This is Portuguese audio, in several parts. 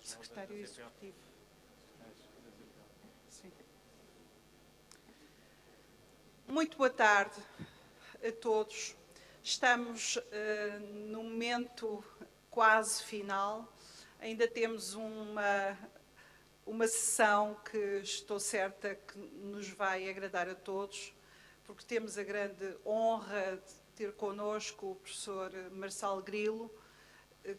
secretário executivo. Sim. Muito boa tarde a todos. Estamos no momento quase final. Ainda temos uma sessão que estou certa que nos vai agradar a todos, porque temos a grande honra de ter connosco o professor Marçal Grilo,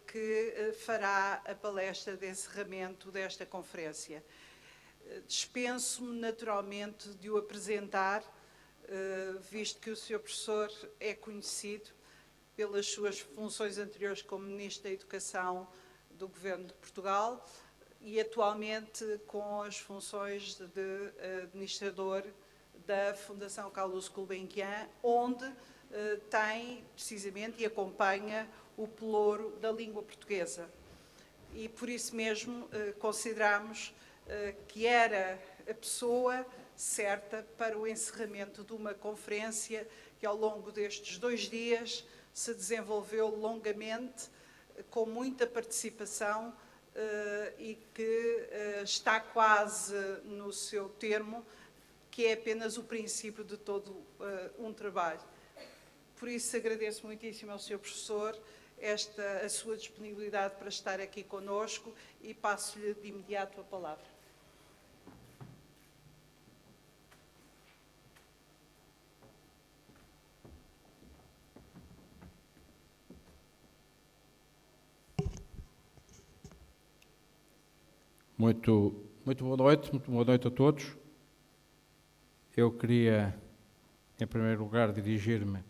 que fará a palestra de encerramento desta conferência. Dispenso-me naturalmente de o apresentar, visto que o Sr. Professor é conhecido pelas suas funções anteriores como Ministro da Educação do Governo de Portugal e atualmente com as funções de administrador da Fundação Carlos Gulbenkian, onde tem precisamente e acompanha o pelouro da língua portuguesa. E por isso mesmo consideramos que era a pessoa certa para o encerramento de uma conferência que ao longo destes 2 dias se desenvolveu longamente, com muita participação e que está quase no seu termo, que é apenas o princípio de todo um trabalho. Por isso agradeço muitíssimo ao Sr. Professor a sua disponibilidade para estar aqui conosco e passo-lhe de imediato a palavra. Muito boa noite a todos. Eu queria, em primeiro lugar, dirigir-me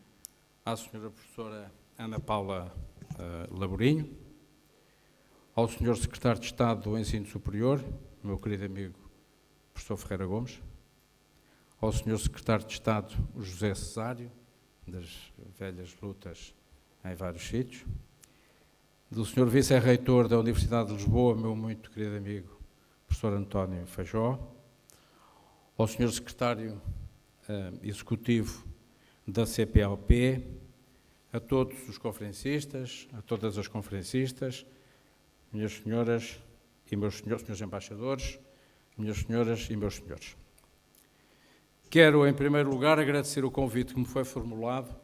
à senhora professora Ana Paula Laborinho, ao senhor secretário de Estado do Ensino Superior, meu querido amigo professor Ferreira Gomes, ao senhor secretário de Estado José Cesário, das velhas lutas em vários sítios, do senhor vice-reitor da Universidade de Lisboa, meu muito querido amigo professor António Feijó, ao senhor secretário executivo da CPLP, a todos os conferencistas, a todas as conferencistas, minhas senhoras e meus senhores, senhores embaixadores, minhas senhoras e meus senhores. Quero, em primeiro lugar, agradecer o convite que me foi formulado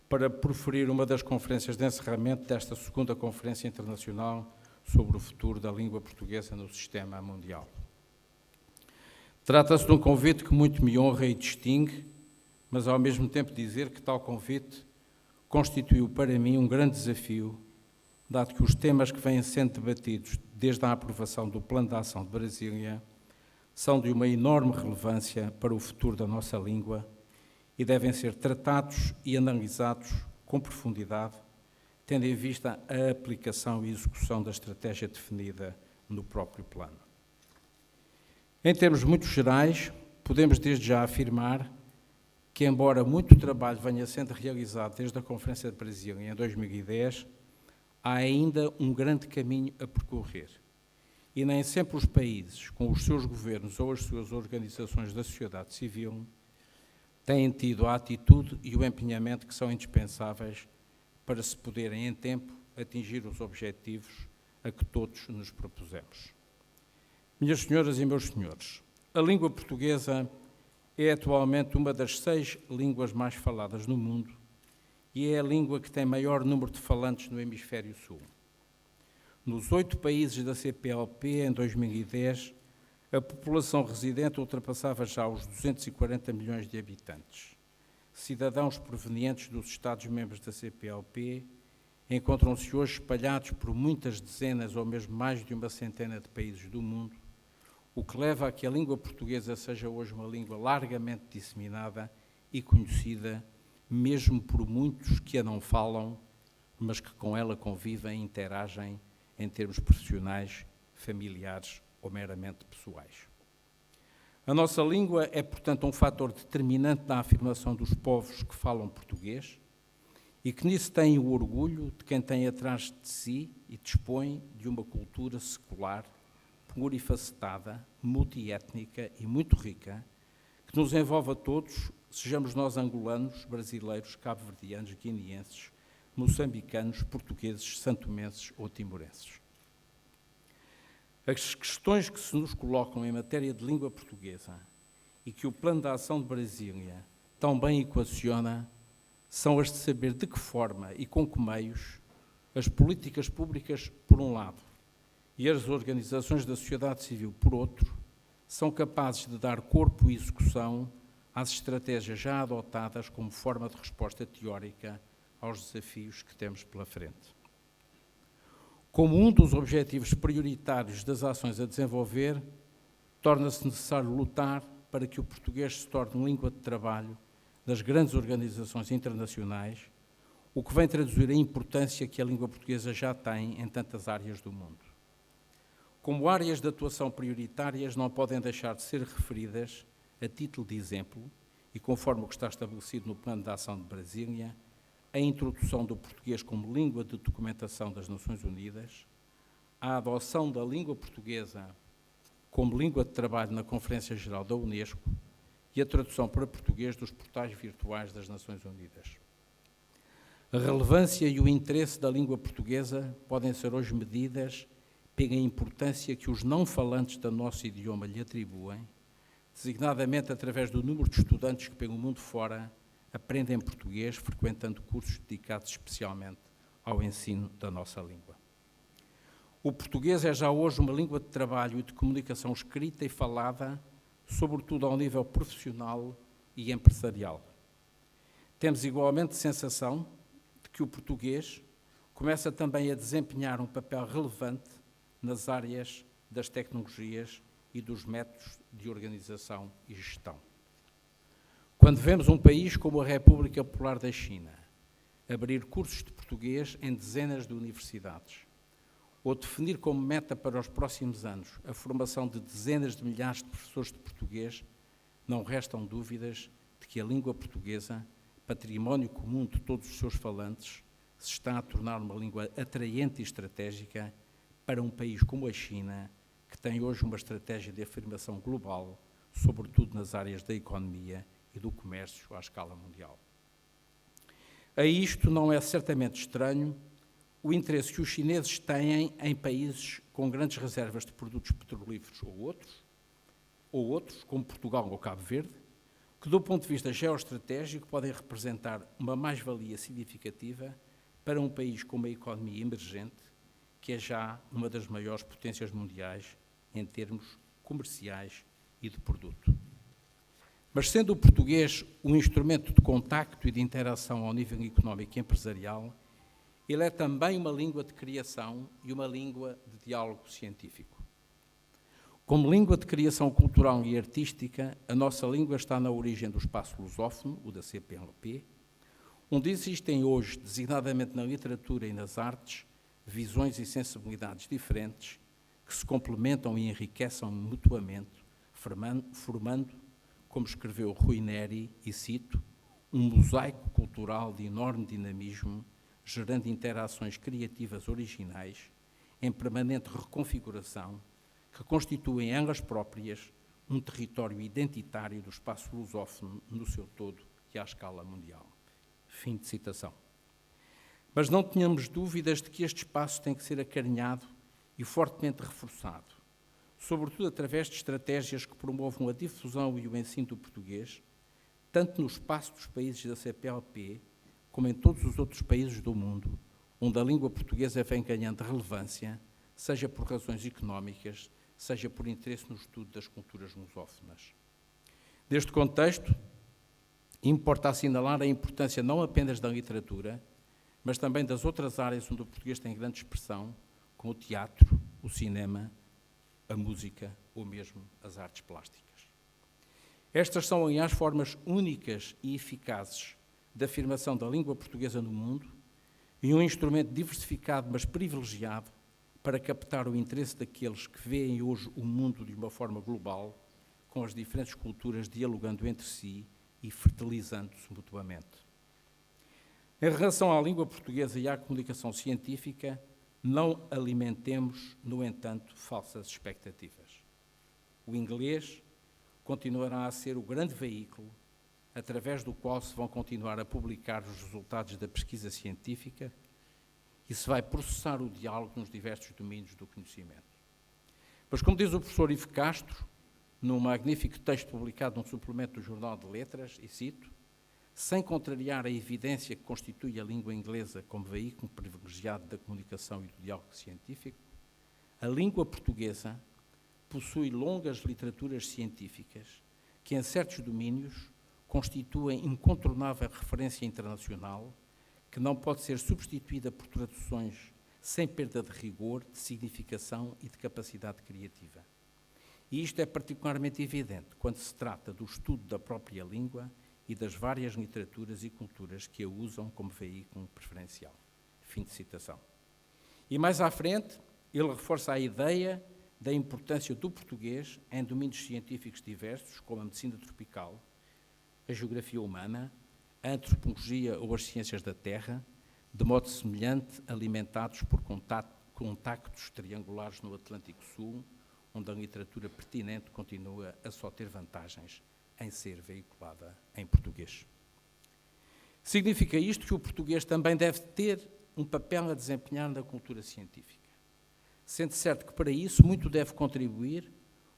para proferir uma das conferências de encerramento desta segunda Conferência Internacional sobre o futuro da língua portuguesa no sistema mundial. Trata-se de um convite que muito me honra e distingue, mas ao mesmo tempo dizer que tal convite constituiu para mim um grande desafio, dado que os temas que vêm sendo debatidos desde a aprovação do Plano de Ação de Brasília são de uma enorme relevância para o futuro da nossa língua e devem ser tratados e analisados com profundidade, tendo em vista a aplicação e execução da estratégia definida no próprio plano. Em termos muito gerais, podemos desde já afirmar que, embora muito trabalho venha sendo realizado desde a Conferência de Brasília em 2010, há ainda um grande caminho a percorrer. E nem sempre os países, com os seus governos ou as suas organizações da sociedade civil, têm tido a atitude e o empenhamento que são indispensáveis para se poderem, em tempo, atingir os objetivos a que todos nos propusemos. Minhas senhoras e meus senhores, a língua portuguesa é atualmente uma das 6 línguas mais faladas no mundo e é a língua que tem maior número de falantes no Hemisfério Sul. Nos 8 países da CPLP, em 2010, a população residente ultrapassava já os 240 milhões de habitantes. Cidadãos provenientes dos Estados-membros da CPLP encontram-se hoje espalhados por muitas dezenas ou mesmo mais de uma centena de países do mundo, o que leva a que a língua portuguesa seja hoje uma língua largamente disseminada e conhecida, mesmo por muitos que a não falam, mas que com ela convivem e interagem em termos profissionais, familiares ou meramente pessoais. A nossa língua é, portanto, um fator determinante na afirmação dos povos que falam português e que nisso têm o orgulho de quem tem atrás de si e dispõe de uma cultura secular, plurifacetada, multiétnica e muito rica, que nos envolve a todos, sejamos nós angolanos, brasileiros, cabo-verdianos, guineenses, moçambicanos, portugueses, santomenses ou timorenses. As questões que se nos colocam em matéria de língua portuguesa e que o Plano de Ação de Brasília tão bem equaciona são as de saber de que forma e com que meios as políticas públicas, por um lado, e as organizações da sociedade civil, por outro, são capazes de dar corpo e execução às estratégias já adotadas como forma de resposta teórica aos desafios que temos pela frente. Como um dos objetivos prioritários das ações a desenvolver, torna-se necessário lutar para que o português se torne língua de trabalho das grandes organizações internacionais, o que vem traduzir a importância que a língua portuguesa já tem em tantas áreas do mundo. Como áreas de atuação prioritárias não podem deixar de ser referidas, a título de exemplo, e conforme o que está estabelecido no Plano de Ação de Brasília, a introdução do português como língua de documentação das Nações Unidas, a adoção da língua portuguesa como língua de trabalho na Conferência Geral da Unesco e a tradução para português dos portais virtuais das Nações Unidas. A relevância e o interesse da língua portuguesa podem ser hoje medidas pela importância que os não falantes do nosso idioma lhe atribuem, designadamente através do número de estudantes que pelo mundo fora aprendem português, frequentando cursos dedicados especialmente ao ensino da nossa língua. O português é já hoje uma língua de trabalho e de comunicação escrita e falada, sobretudo ao nível profissional e empresarial. Temos igualmente sensação de que o português começa também a desempenhar um papel relevante nas áreas das tecnologias e dos métodos de organização e gestão. Quando vemos um país como a República Popular da China abrir cursos de português em dezenas de universidades, ou definir como meta para os próximos anos a formação de dezenas de milhares de professores de português, não restam dúvidas de que a língua portuguesa, património comum de todos os seus falantes, se está a tornar uma língua atraente e estratégica para um país como a China, que tem hoje uma estratégia de afirmação global, sobretudo nas áreas da economia e do comércio à escala mundial. A isto não é certamente estranho o interesse que os chineses têm em países com grandes reservas de produtos petrolíferos ou outros, como Portugal ou Cabo Verde, que do ponto de vista geoestratégico podem representar uma mais-valia significativa para um país com uma economia emergente, que é já uma das maiores potências mundiais em termos comerciais e de produto. Mas sendo o português um instrumento de contacto e de interação ao nível económico e empresarial, ele é também uma língua de criação e uma língua de diálogo científico. Como língua de criação cultural e artística, a nossa língua está na origem do espaço lusófono, o da CPLP, onde existem hoje, designadamente na literatura e nas artes, visões e sensibilidades diferentes que se complementam e enriquecem mutuamente, formando, como escreveu Rui Neri, e cito, um mosaico cultural de enorme dinamismo, gerando interações criativas originais, em permanente reconfiguração, que constituem elas próprias um território identitário do espaço lusófono no seu todo e à escala mundial. Fim de citação. Mas não tenhamos dúvidas de que este espaço tem que ser acarinhado e fortemente reforçado, sobretudo através de estratégias que promovam a difusão e o ensino do português, tanto no espaço dos países da CPLP, como em todos os outros países do mundo, onde a língua portuguesa vem ganhando relevância, seja por razões económicas, seja por interesse no estudo das culturas lusófonas. Neste contexto, importa assinalar a importância não apenas da literatura, mas também das outras áreas onde o português tem grande expressão, como o teatro, o cinema, a música ou mesmo as artes plásticas. Estas são, aliás, formas únicas e eficazes de afirmação da língua portuguesa no mundo e um instrumento diversificado, mas privilegiado, para captar o interesse daqueles que veem hoje o mundo de uma forma global, com as diferentes culturas dialogando entre si e fertilizando-se mutuamente. Em relação à língua portuguesa e à comunicação científica, não alimentemos, no entanto, falsas expectativas. O inglês continuará a ser o grande veículo através do qual se vão continuar a publicar os resultados da pesquisa científica e se vai processar o diálogo nos diversos domínios do conhecimento. Mas, como diz o professor Ivo Castro, num magnífico texto publicado num suplemento do Jornal de Letras, e cito, sem contrariar a evidência que constitui a língua inglesa como veículo privilegiado da comunicação e do diálogo científico, a língua portuguesa possui longas literaturas científicas que, em certos domínios, constituem incontornável referência internacional que não pode ser substituída por traduções sem perda de rigor, de significação e de capacidade criativa. E isto é particularmente evidente quando se trata do estudo da própria língua e das várias literaturas e culturas que a usam como veículo preferencial. Fim de citação. E mais à frente, ele reforça a ideia da importância do português em domínios científicos diversos, como a medicina tropical, a geografia humana, a antropologia ou as ciências da terra, de modo semelhante, alimentados por contactos triangulares no Atlântico Sul, onde a literatura pertinente continua a só ter vantagens em ser veiculada em português. Significa isto que o português também deve ter um papel a desempenhar na cultura científica, sendo certo que para isso muito deve contribuir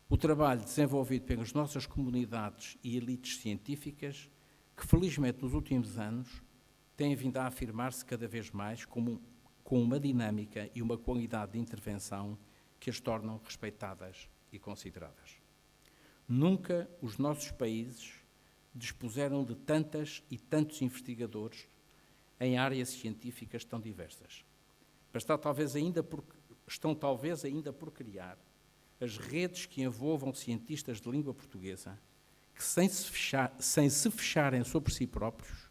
o trabalho desenvolvido pelas nossas comunidades e elites científicas, que felizmente nos últimos anos têm vindo a afirmar-se cada vez mais com uma dinâmica e uma qualidade de intervenção que as tornam respeitadas e consideradas. Nunca os nossos países dispuseram de tantas e tantos investigadores em áreas científicas tão diversas. Estão talvez ainda por criar as redes que envolvam cientistas de língua portuguesa que, sem se fecharem sobre si próprios,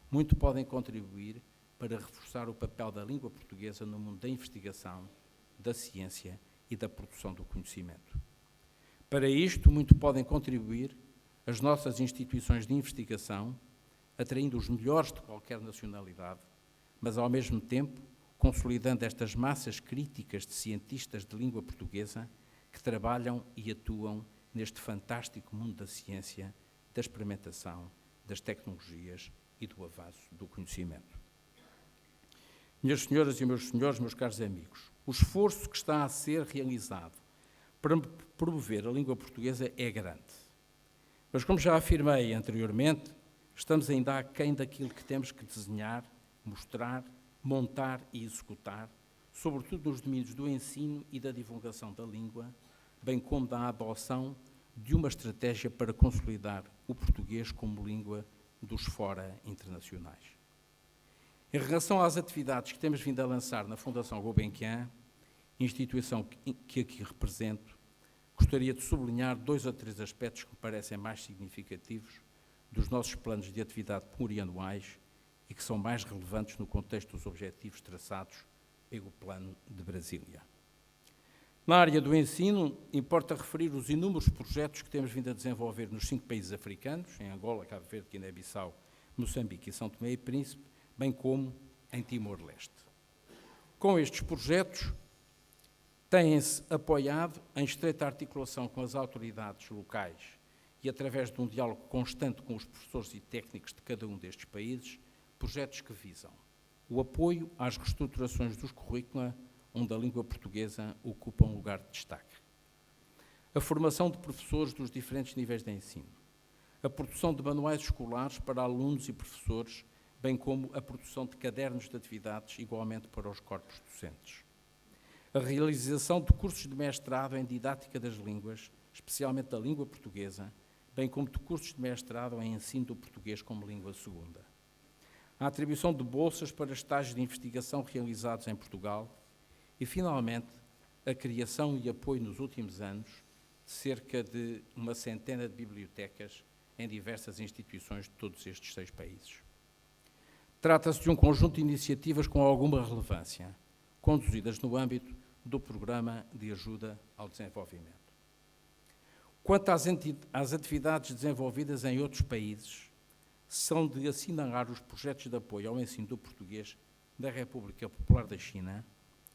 muito podem contribuir para reforçar o papel da língua portuguesa no mundo da investigação, da ciência e da produção do conhecimento. Para isto, muito podem contribuir as nossas instituições de investigação, atraindo os melhores de qualquer nacionalidade, mas, ao mesmo tempo, consolidando estas massas críticas de cientistas de língua portuguesa que trabalham e atuam neste fantástico mundo da ciência, da experimentação, das tecnologias e do avanço do conhecimento. Minhas senhoras e meus senhores, meus caros amigos, o esforço que está a ser realizado para promover a língua portuguesa é grande. Mas, como já afirmei anteriormente, estamos ainda aquém daquilo que temos que desenhar, mostrar, montar e executar, sobretudo nos domínios do ensino e da divulgação da língua, bem como da adoção de uma estratégia para consolidar o português como língua dos fora internacionais. Em relação às atividades que temos vindo a lançar na Fundação Gulbenkian, instituição que aqui represento, gostaria de sublinhar 2 ou 3 aspectos que me parecem mais significativos dos nossos planos de atividade plurianuais e que são mais relevantes no contexto dos objetivos traçados pelo Plano de Brasília. Na área do ensino, importa referir os inúmeros projetos que temos vindo a desenvolver nos 5 países africanos, em Angola, Cabo Verde, Guiné-Bissau, Moçambique e São Tomé e Príncipe, bem como em Timor-Leste. Com estes projetos, têm-se apoiado em estreita articulação com as autoridades locais e através de um diálogo constante com os professores e técnicos de cada um destes países, projetos que visam o apoio às reestruturações dos currícula, onde a língua portuguesa ocupa um lugar de destaque, a formação de professores dos diferentes níveis de ensino, a produção de manuais escolares para alunos e professores, bem como a produção de cadernos de atividades igualmente para os corpos docentes, a realização de cursos de mestrado em didática das línguas, especialmente da língua portuguesa, bem como de cursos de mestrado em ensino do português como língua segunda, a atribuição de bolsas para estágios de investigação realizados em Portugal e, finalmente, a criação e apoio nos últimos anos de cerca de 100 de bibliotecas em diversas instituições de todos estes 6 países. Trata-se de um conjunto de iniciativas com alguma relevância, conduzidas no âmbito do Programa de Ajuda ao Desenvolvimento. Quanto às atividades desenvolvidas em outros países, são de assinalar os projetos de apoio ao ensino do português da República Popular da China,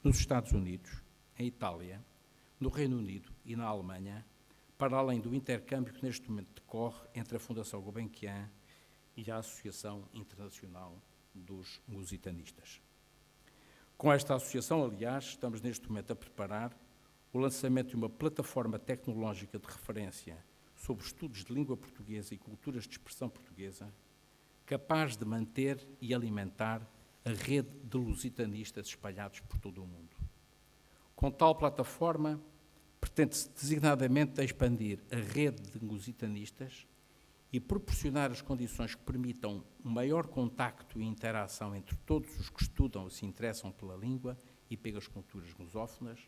nos Estados Unidos, em Itália, no Reino Unido e na Alemanha, para além do intercâmbio que neste momento decorre entre a Fundação Gulbenkian e a Associação Internacional dos Lusitanistas. Com esta associação, aliás, estamos neste momento a preparar o lançamento de uma plataforma tecnológica de referência sobre estudos de língua portuguesa e culturas de expressão portuguesa, capaz de manter e alimentar a rede de lusitanistas espalhados por todo o mundo. Com tal plataforma, pretende-se designadamente expandir a rede de lusitanistas e proporcionar as condições que permitam um maior contacto e interação entre todos os que estudam ou se interessam pela língua e pelas culturas lusófonas,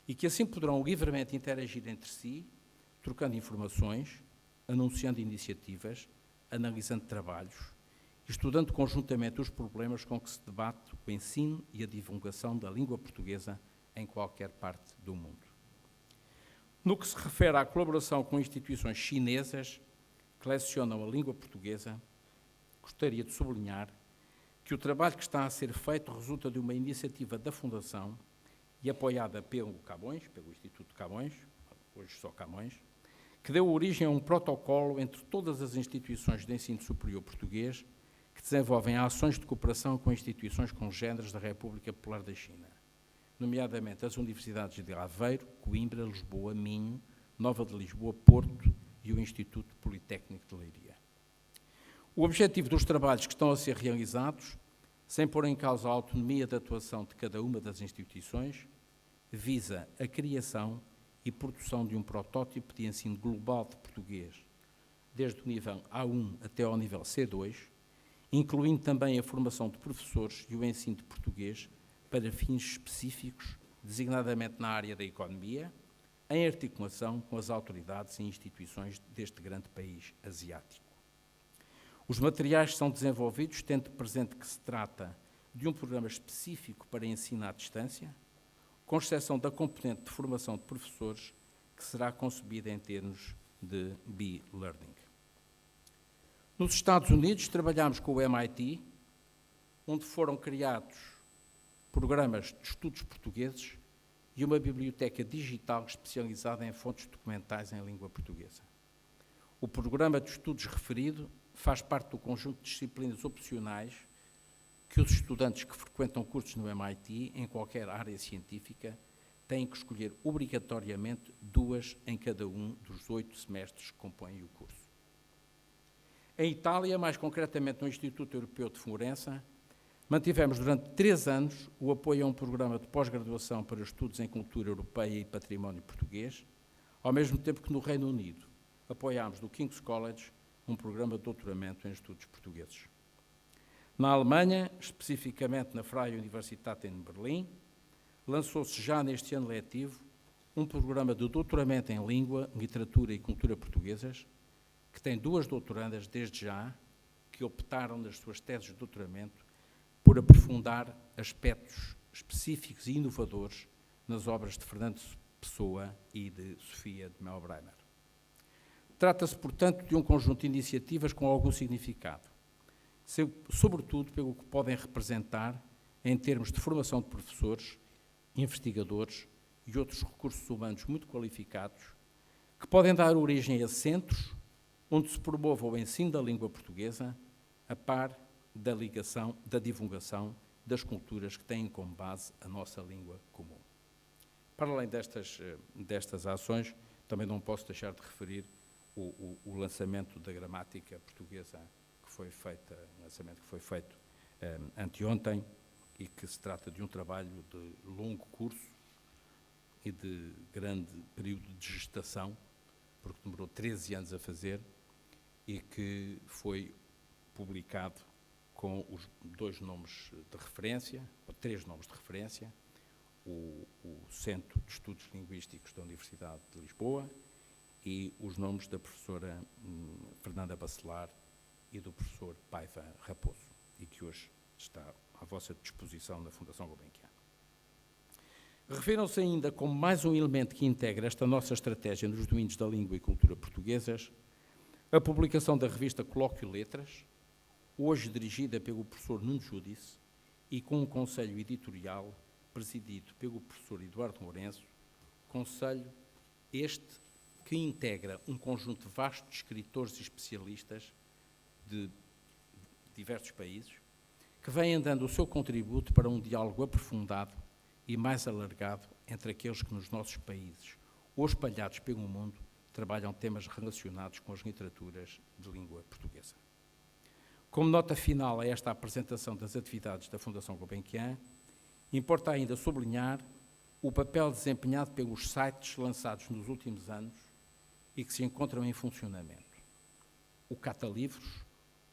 e que assim poderão livremente interagir entre si, trocando informações, anunciando iniciativas, analisando trabalhos, estudando conjuntamente os problemas com que se debate o ensino e a divulgação da língua portuguesa em qualquer parte do mundo. No que se refere à colaboração com instituições chinesas que lecionam a língua portuguesa, gostaria de sublinhar que o trabalho que está a ser feito resulta de uma iniciativa da Fundação e apoiada pelo Camões, pelo Instituto Camões, hoje só Camões, que deu origem a um protocolo entre todas as instituições de ensino superior português que desenvolvem ações de cooperação com instituições congêneres da República Popular da China, nomeadamente as universidades de Aveiro, Coimbra, Lisboa, Minho, Nova de Lisboa, Porto e o Instituto Politécnico de Leiria. O objetivo dos trabalhos que estão a ser realizados, sem pôr em causa a autonomia de atuação de cada uma das instituições, visa a criação e produção de um protótipo de ensino global de português, desde o nível A1 até ao nível C2, incluindo também a formação de professores e o ensino de português para fins específicos, designadamente na área da economia, em articulação com as autoridades e instituições deste grande país asiático. Os materiais são desenvolvidos tendo presente que se trata de um programa específico para ensino à distância, com exceção da componente de formação de professores, que será concebida em termos de B-Learning. Nos Estados Unidos, trabalhamos com o MIT, onde foram criados programas de estudos portugueses e uma biblioteca digital especializada em fontes documentais em língua portuguesa. O programa de estudos referido faz parte do conjunto de disciplinas opcionais que os estudantes que frequentam cursos no MIT, em qualquer área científica, têm que escolher obrigatoriamente 2 em cada um dos 8 semestres que compõem o curso. Em Itália, mais concretamente no Instituto Europeu de Florença, mantivemos durante 3 anos o apoio a um programa de pós-graduação para estudos em cultura europeia e património português, ao mesmo tempo que no Reino Unido apoiámos do King's College um programa de doutoramento em estudos portugueses. Na Alemanha, especificamente na Freie Universität em Berlim, lançou-se já neste ano letivo um programa de doutoramento em língua, literatura e cultura portuguesas, que tem 2 doutorandas desde já, que optaram nas suas teses de doutoramento por aprofundar aspectos específicos e inovadores nas obras de Fernando Pessoa e de Sofia de Melbreimer. Trata-se, portanto, de um conjunto de iniciativas com algum significado, sobretudo pelo que podem representar em termos de formação de professores, investigadores e outros recursos humanos muito qualificados, que podem dar origem a centros onde se promova o ensino da língua portuguesa a par da ligação, da divulgação das culturas que têm como base a nossa língua comum. Para além destas ações, também não posso deixar de referir o lançamento da gramática portuguesa que foi feito anteontem e que se trata de um trabalho de longo curso e de grande período de gestação, porque demorou 13 anos a fazer e que foi publicado com os 2 nomes de referência, ou 3 nomes de referência, o Centro de Estudos Linguísticos da Universidade de Lisboa e os nomes da professora Fernanda Bacelar e do professor Paiva Raposo, e que hoje está à vossa disposição na Fundação Gulbenkian. Refiram-se ainda como mais um elemento que integra esta nossa estratégia nos domínios da língua e cultura portuguesas, a publicação da revista Colóquio Letras, hoje dirigida pelo professor Nuno Júdice e com um conselho editorial presidido pelo professor Eduardo Lourenço, conselho este que integra um conjunto vasto de escritores e especialistas de diversos países, que vêm dando o seu contributo para um diálogo aprofundado e mais alargado entre aqueles que nos nossos países, ou espalhados pelo mundo, trabalham temas relacionados com as literaturas de língua portuguesa. Como nota final a esta apresentação das atividades da Fundação Gulbenkian, importa ainda sublinhar o papel desempenhado pelos sites lançados nos últimos anos e que se encontram em funcionamento: o Catalivros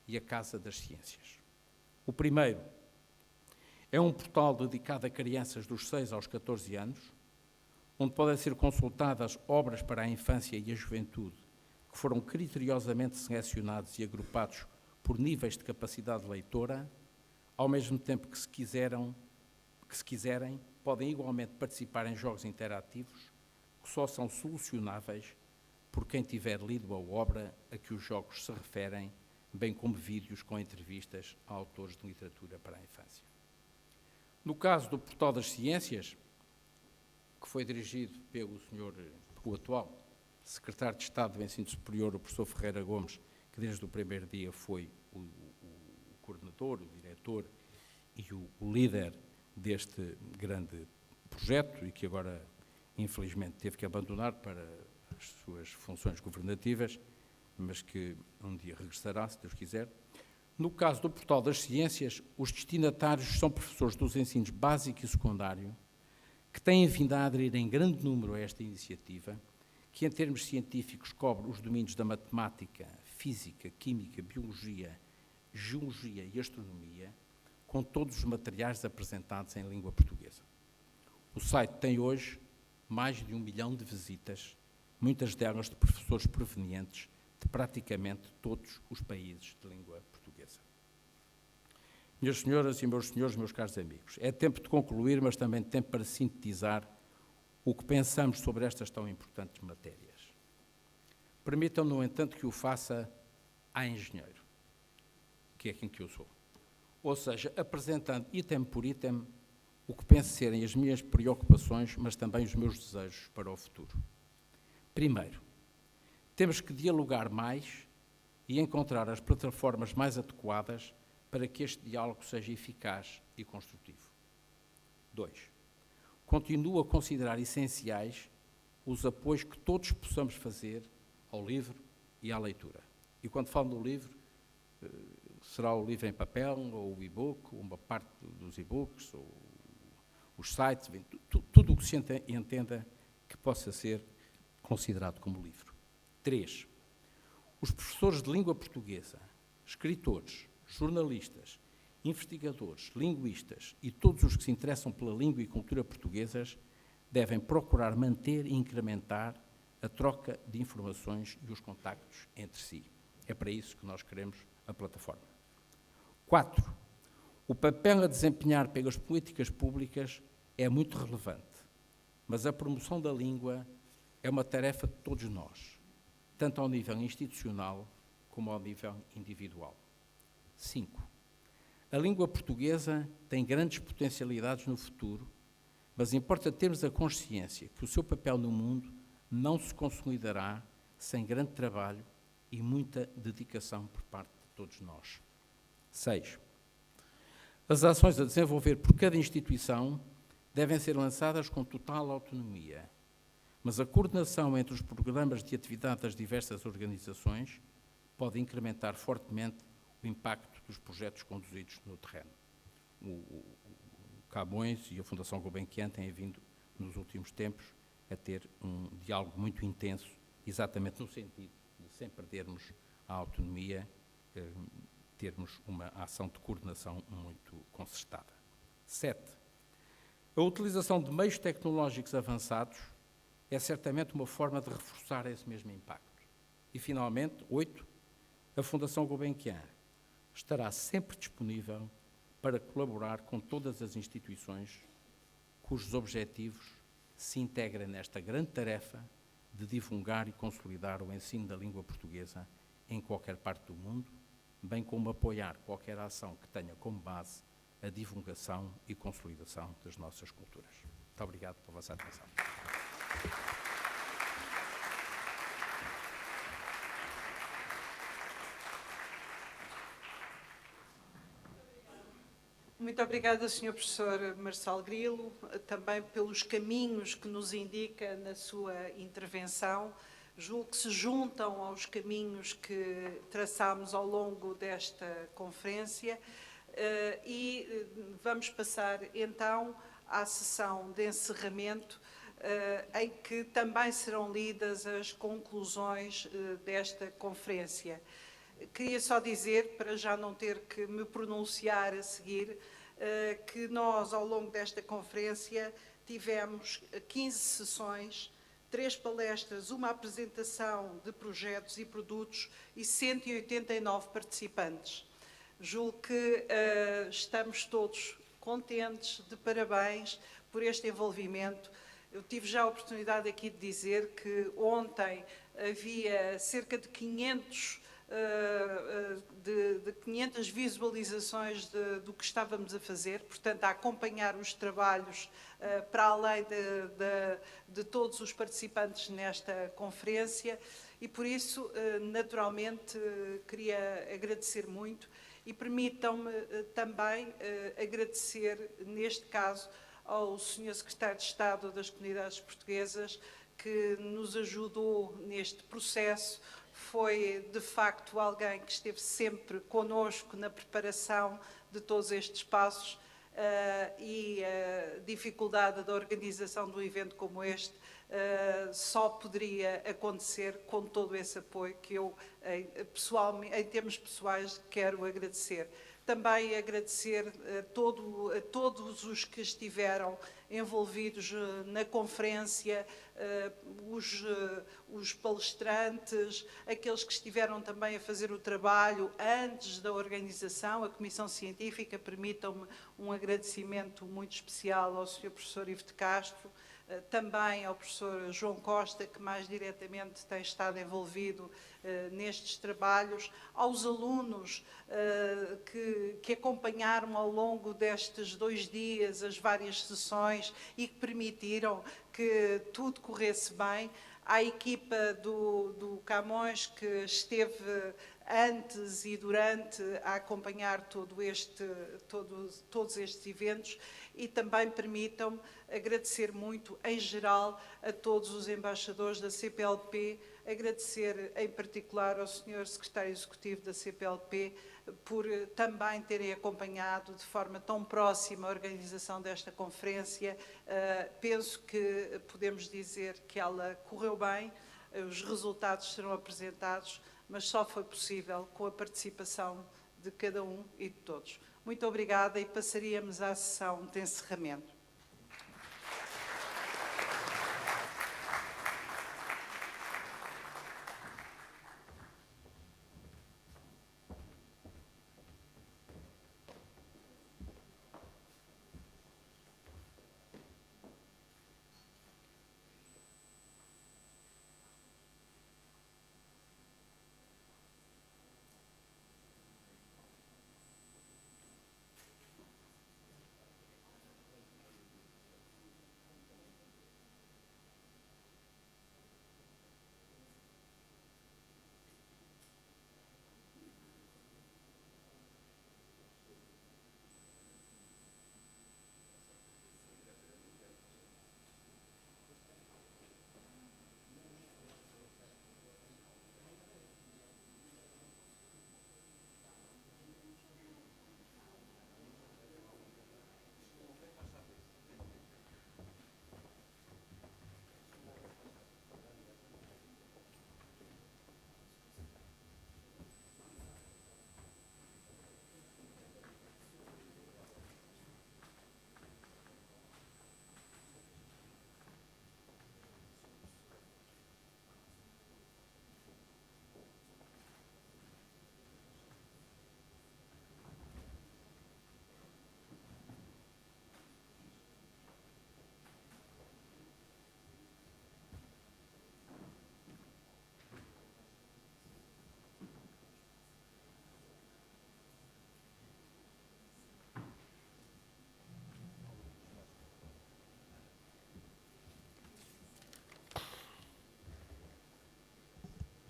e a Casa das Ciências. O primeiro é um portal dedicado a crianças dos 6 aos 14 anos, onde podem ser consultadas obras para a infância e a juventude que foram criteriosamente selecionados e agrupados por níveis de capacidade leitora, ao mesmo tempo que, se quiserem, podem igualmente participar em jogos interativos que só são solucionáveis por quem tiver lido a obra a que os jogos se referem, bem como vídeos com entrevistas a autores de literatura para a infância. No caso do Portal das Ciências, que foi dirigido pelo atual Secretário de Estado do Ensino Superior, o professor Ferreira Gomes, que desde o primeiro dia foi o coordenador, o diretor e o líder deste grande projeto e que agora, infelizmente, teve que abandonar para as suas funções governativas, mas que um dia regressará, se Deus quiser. No caso do Portal das Ciências, os destinatários são professores dos ensinos básico e secundário que têm vindo a aderir em grande número a esta iniciativa, que em termos científicos cobre os domínios da matemática, física, química, biologia, geologia e astronomia, com todos os materiais apresentados em língua portuguesa. O site tem hoje mais de 1 milhão de visitas, muitas delas de professores provenientes de praticamente todos os países de língua portuguesa. Minhas senhoras e meus senhores, meus caros amigos, é tempo de concluir, mas também tempo para sintetizar o que pensamos sobre estas tão importantes matérias. Permitam, no entanto, que o faça a engenheiro, que é quem que eu sou. Ou seja, apresentando item por item o que penso serem as minhas preocupações, mas também os meus desejos para o futuro. Primeiro, temos que dialogar mais e encontrar as plataformas mais adequadas para que este diálogo seja eficaz e construtivo. 2. Continuo a considerar essenciais os apoios que todos possamos fazer ao livro e à leitura. E quando falo no livro, será o livro em papel, ou o e-book, uma parte dos e-books, ou os sites, tudo o que se entenda que possa ser considerado como livro. 3. Os professores de língua portuguesa, escritores, jornalistas, investigadores, linguistas e todos os que se interessam pela língua e cultura portuguesas devem procurar manter e incrementar a troca de informações e os contactos entre si. É para isso que nós queremos a plataforma. 4. O papel a desempenhar pelas políticas públicas é muito relevante, mas a promoção da língua é uma tarefa de todos nós, tanto ao nível institucional como ao nível individual. 5. A língua portuguesa tem grandes potencialidades no futuro, mas importa termos a consciência que o seu papel no mundo não se consolidará sem grande trabalho e muita dedicação por parte de todos nós. 6. As ações a desenvolver por cada instituição devem ser lançadas com total autonomia, mas a coordenação entre os programas de atividade das diversas organizações pode incrementar fortemente o impacto dos projetos conduzidos no terreno. O Camões e a Fundação Gulbenkian têm vindo, nos últimos tempos, a ter um diálogo muito intenso, exatamente no sentido de, sem perdermos a autonomia, termos uma ação de coordenação muito concertada. 7. A utilização de meios tecnológicos avançados é certamente uma forma de reforçar esse mesmo impacto. E, finalmente, 8. A Fundação Gulbenkian estará sempre disponível para colaborar com todas as instituições cujos objetivos se integrem nesta grande tarefa de divulgar e consolidar o ensino da língua portuguesa em qualquer parte do mundo, bem como apoiar qualquer ação que tenha como base a divulgação e consolidação das nossas culturas. Muito obrigado pela vossa atenção. Muito obrigada, Sr. Professor Marçal Grilo, também pelos caminhos que nos indica na sua intervenção. Julgo que se juntam aos caminhos que traçámos ao longo desta conferência e vamos passar então à sessão de encerramento, em que também serão lidas as conclusões desta conferência. Queria só dizer, para já não ter que me pronunciar a seguir, que nós, ao longo desta conferência, tivemos 15 sessões, 3 palestras, uma apresentação de projetos e produtos e 189 participantes. Julgo que estamos todos contentes, de parabéns por este envolvimento. Eu tive já a oportunidade aqui de dizer que ontem havia cerca de 500 visualizações do que estávamos a fazer, portanto, a acompanhar os trabalhos para além de todos os participantes nesta conferência e, por isso, naturalmente, queria agradecer muito e permitam-me também agradecer, neste caso, ao Sr. Secretário de Estado das Comunidades Portuguesas, que nos ajudou neste processo. Foi, de facto, alguém que esteve sempre connosco na preparação de todos estes passos e a dificuldade da organização de um evento como este só poderia acontecer com todo esse apoio que eu, pessoalmente, em termos pessoais, quero agradecer. Também agradecer a todos os que estiveram envolvidos na conferência, os palestrantes, aqueles que estiveram também a fazer o trabalho antes da organização, a Comissão Científica. Permitam-me um agradecimento muito especial ao Sr. Professor Ivo de Castro, também ao professor João Costa, que mais diretamente tem estado envolvido nestes trabalhos, aos alunos que acompanharam ao longo destes 2 dias as várias sessões e que permitiram que tudo corresse bem, à equipa do Camões, que esteve antes e durante a acompanhar todos estes eventos, e também permitam-me agradecer muito, em geral, a todos os embaixadores da CPLP, agradecer em particular ao Sr. Secretário Executivo da CPLP por também terem acompanhado de forma tão próxima a organização desta conferência. Penso que podemos dizer que ela correu bem, os resultados serão apresentados, mas só foi possível com a participação de cada um e de todos. Muito obrigada e passaríamos à sessão de encerramento.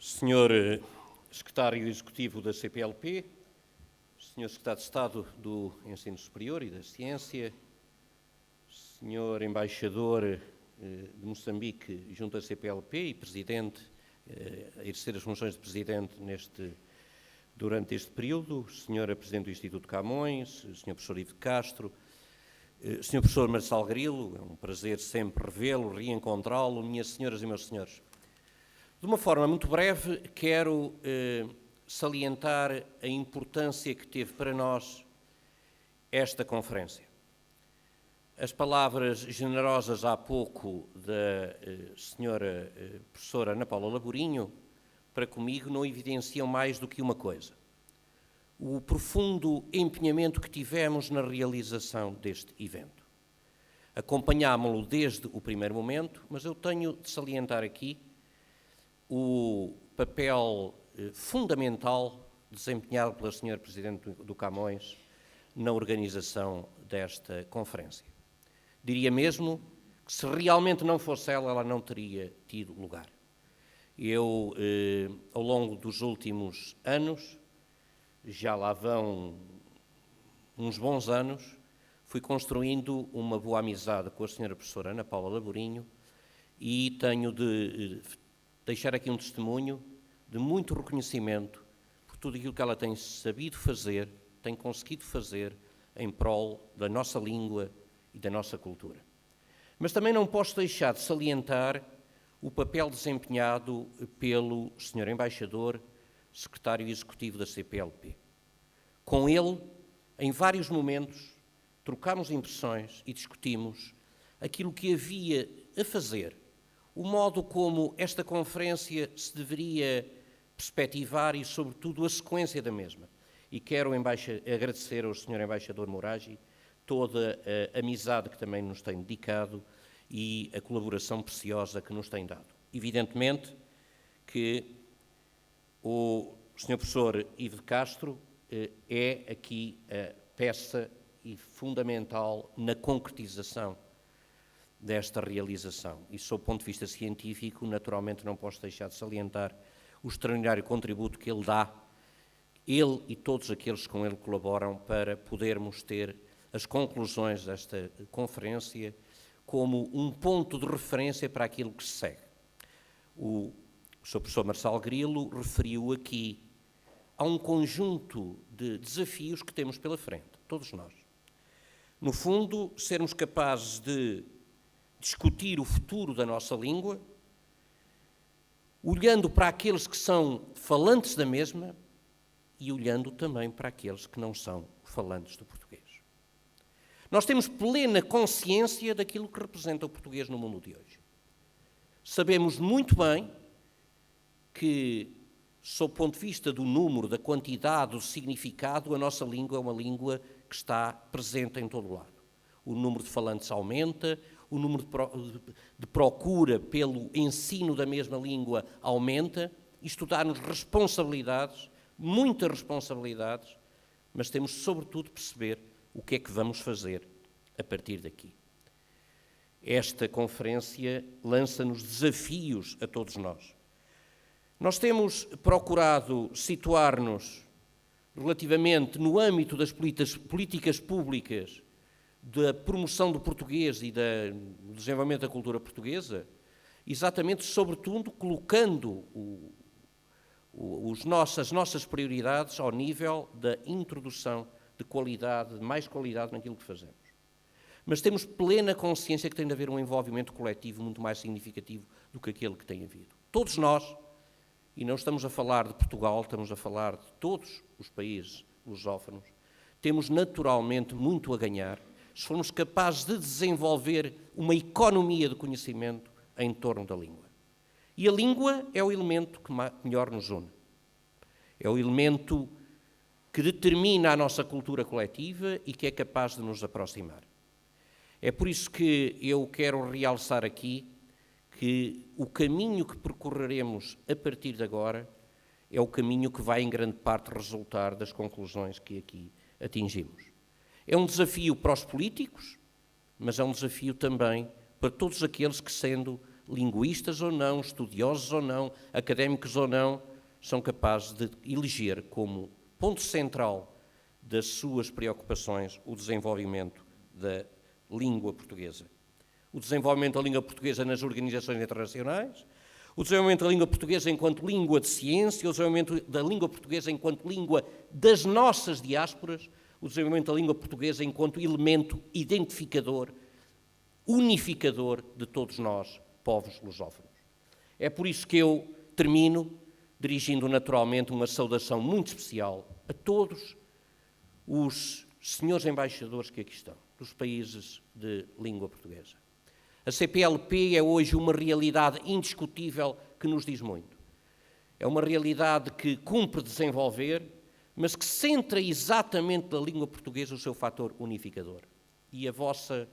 Senhor Secretário Executivo da CPLP, Sr. Secretário de Estado do Ensino Superior e da Ciência, Sr. Embaixador de Moçambique junto à CPLP e Presidente, a exercer as funções de Presidente durante este período, Sra. Presidente do Instituto Camões, Sr. Professor Ivo de Castro, Sr. Professor Marçal Grilo, é um prazer sempre revê-lo, reencontrá-lo, minhas senhoras e meus senhores. De uma forma muito breve, quero salientar a importância que teve para nós esta conferência. As palavras generosas há pouco da senhora professora Ana Paula Laborinho, para comigo, não evidenciam mais do que uma coisa: o profundo empenhamento que tivemos na realização deste evento. Acompanhámo-lo desde o primeiro momento, mas eu tenho de salientar aqui o papel fundamental desempenhado pela Sra. Presidente do Camões na organização desta conferência. Diria mesmo que se realmente não fosse ela não teria tido lugar. Eu, ao longo dos últimos anos, já lá vão uns bons anos, fui construindo uma boa amizade com a Sra. Professora Ana Paula Laborinho e tenho de deixar aqui um testemunho de muito reconhecimento por tudo aquilo que ela tem sabido fazer, tem conseguido fazer em prol da nossa língua e da nossa cultura. Mas também não posso deixar de salientar o papel desempenhado pelo Sr. Embaixador, Secretário Executivo da CPLP. Com ele, em vários momentos, trocámos impressões e discutimos aquilo que havia a fazer, o modo como esta conferência se deveria perspectivar e, sobretudo, a sequência da mesma. E quero agradecer ao Sr. Embaixador Moragi toda a amizade que também nos tem dedicado e a colaboração preciosa que nos tem dado. Evidentemente que o Sr. Professor Ivo de Castro é aqui a peça fundamental na concretização desta realização. E, sob o ponto de vista científico, naturalmente não posso deixar de salientar o extraordinário contributo que ele dá, ele e todos aqueles que com ele colaboram, para podermos ter as conclusões desta conferência como um ponto de referência para aquilo que se segue. O Sr. Professor Marçal Grilo referiu aqui a um conjunto de desafios que temos pela frente, todos nós. No fundo, sermos capazes de discutir o futuro da nossa língua, olhando para aqueles que são falantes da mesma e olhando também para aqueles que não são falantes do português. Nós temos plena consciência daquilo que representa o português no mundo de hoje. Sabemos muito bem que, sob o ponto de vista do número, da quantidade, do significado, a nossa língua é uma língua que está presente em todo o lado. O número de falantes aumenta, o número de procura pelo ensino da mesma língua aumenta. Isto dá-nos responsabilidades, muitas responsabilidades, mas temos, sobretudo, de perceber o que é que vamos fazer a partir daqui. Esta conferência lança-nos desafios a todos nós. Nós temos procurado situar-nos relativamente no âmbito das políticas públicas da promoção do português e do desenvolvimento da cultura portuguesa, exatamente, sobretudo, colocando as nossas prioridades ao nível da introdução de qualidade, de mais qualidade naquilo que fazemos. Mas temos plena consciência que tem de haver um envolvimento coletivo muito mais significativo do que aquele que tem havido. Todos nós, e não estamos a falar de Portugal, estamos a falar de todos os países lusófonos, temos naturalmente muito a ganhar se formos capazes de desenvolver uma economia de conhecimento em torno da língua. E a língua é o elemento que melhor nos une. É o elemento que determina a nossa cultura coletiva e que é capaz de nos aproximar. É por isso que eu quero realçar aqui que o caminho que percorreremos a partir de agora é o caminho que vai, em grande parte, resultar das conclusões que aqui atingimos. É um desafio para os políticos, mas é um desafio também para todos aqueles que, sendo linguistas ou não, estudiosos ou não, académicos ou não, são capazes de eleger como ponto central das suas preocupações o desenvolvimento da língua portuguesa. O desenvolvimento da língua portuguesa nas organizações internacionais, o desenvolvimento da língua portuguesa enquanto língua de ciência, o desenvolvimento da língua portuguesa enquanto língua das nossas diásporas, o desenvolvimento da língua portuguesa enquanto elemento identificador, unificador de todos nós, povos lusófonos. É por isso que eu termino dirigindo naturalmente uma saudação muito especial a todos os senhores embaixadores que aqui estão, dos países de língua portuguesa. A CPLP é hoje uma realidade indiscutível que nos diz muito. É uma realidade que cumpre desenvolver, mas que centra exatamente na língua portuguesa o seu fator unificador. E a vossa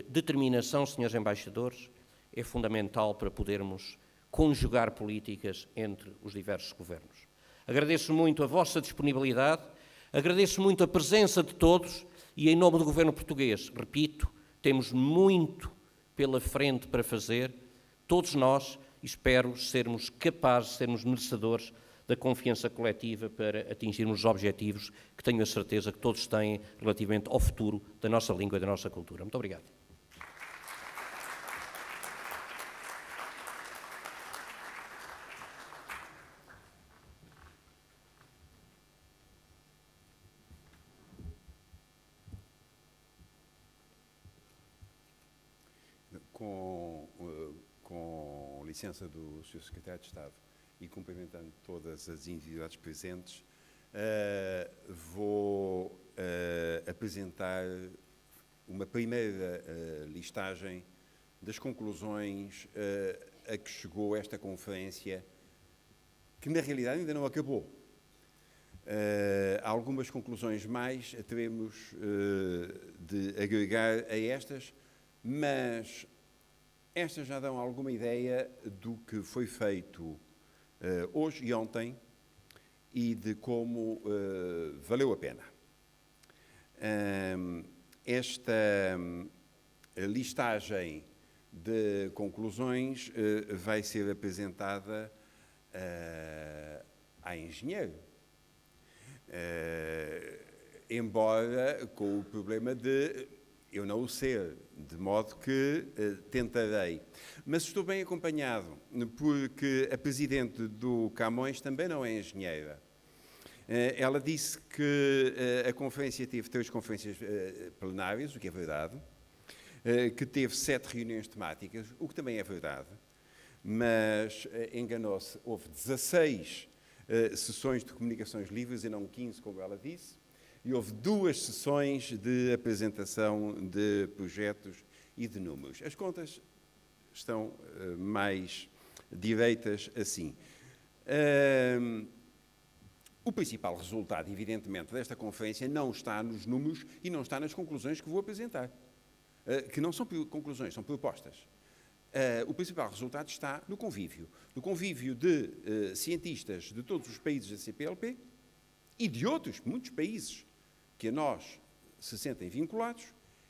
determinação, senhores embaixadores, é fundamental para podermos conjugar políticas entre os diversos governos. Agradeço muito a vossa disponibilidade, agradeço muito a presença de todos e, em nome do governo português, repito, temos muito pela frente para fazer, todos nós, e espero sermos capazes, sermos merecedores da confiança coletiva para atingirmos os objetivos que tenho a certeza que todos têm relativamente ao futuro da nossa língua e da nossa cultura. Muito obrigado. Com licença do Sr. Secretário de Estado e cumprimentando todas as individualidades presentes, vou apresentar uma primeira listagem das conclusões a que chegou esta conferência, que na realidade ainda não acabou. Há algumas conclusões mais teremos de agregar a estas, mas estas já dão alguma ideia do que foi feito hoje e ontem e de como valeu a pena. Esta listagem de conclusões vai ser apresentada à engenheiro, embora com o problema de eu não o ser, de modo que tentarei. Mas estou bem acompanhado, porque a Presidente do Camões também não é engenheira. Ela disse que a conferência teve 3 conferências plenárias, o que é verdade, que teve 7 reuniões temáticas, o que também é verdade, mas enganou-se, houve 16 sessões de comunicações livres e não 15, como ela disse, e houve 2 sessões de apresentação de projetos e de números. As contas estão mais direitas assim. O principal resultado, evidentemente, desta conferência não está nos números e não está nas conclusões que vou apresentar, que não são conclusões, são propostas. O principal resultado está no convívio de cientistas de todos os países da CPLP e de outros, muitos países, que a nós se sentem vinculados